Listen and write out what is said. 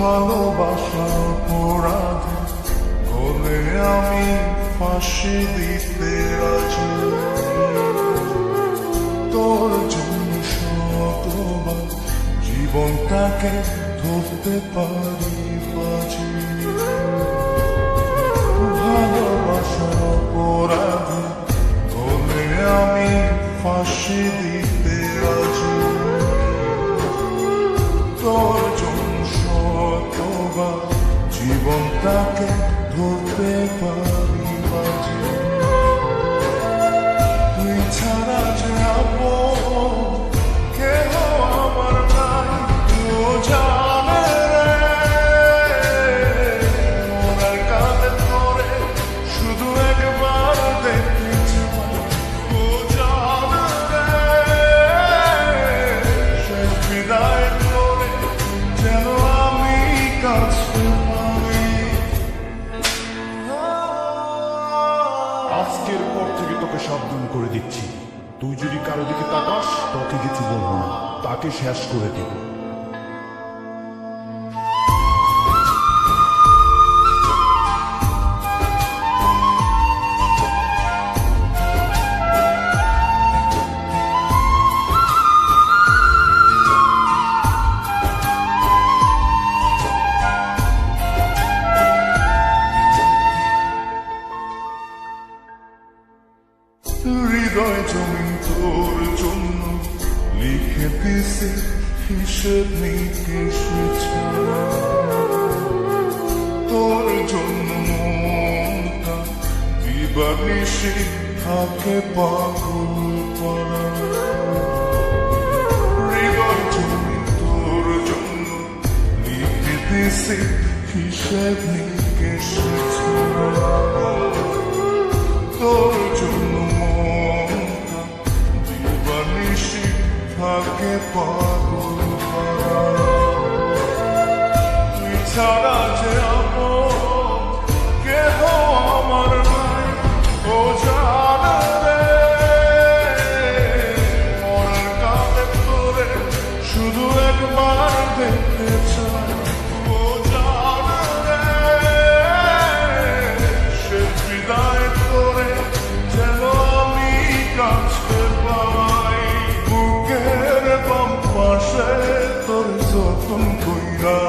ভালোবাসা অপরাধে বলে আমি ফাঁসি দিতে রাজি। তোর জন্য শতবার জীবনটাকে ধরতে পারি বাজি। ভালোবাসা অপরাধে বলে আমি ফাঁসি দিতে রাজি। তোর জন্য শতবার জীবনটাকে ধরতে পারি বাজি। তুই ছাড়া যে আপন কেহ আমার নাই, ও জানে রে মনের কাঁধে ধরে শুধু একবার দেখতে চাই। ও জানে রে শেষ বিদায় করে যেন আমি কাছে পাই। আজকের পর থেকে তোকে সাবধান করে দিচ্ছি, তুই যদি কারো দিকে তাকাস তোকে কিছু বলবো না, তাকে শেষ করে দেব। হৃদয় জমিন তোর জন্য লিখে দিছে হিসেব নিকেশ। তোর জন্য মনটা দিবানিশি থাকে পাগল করা। হৃদয় জমিন তোর জন্য লিখে দিছে হিসেব নিকেশ। তোর জন্য মনটা দিবানিশি থাকে পাগল করা। তুই ছাড়া যে আপন কেহ আমার নাই, ও জানে রে মনের কাঁধে ধরে শুধু একবার দেখতে চাই। ও জানে রে শেষ বিদায় করে যেন আমি কাছে পাই। বুকের বাম পাশে তোর যতন কইরা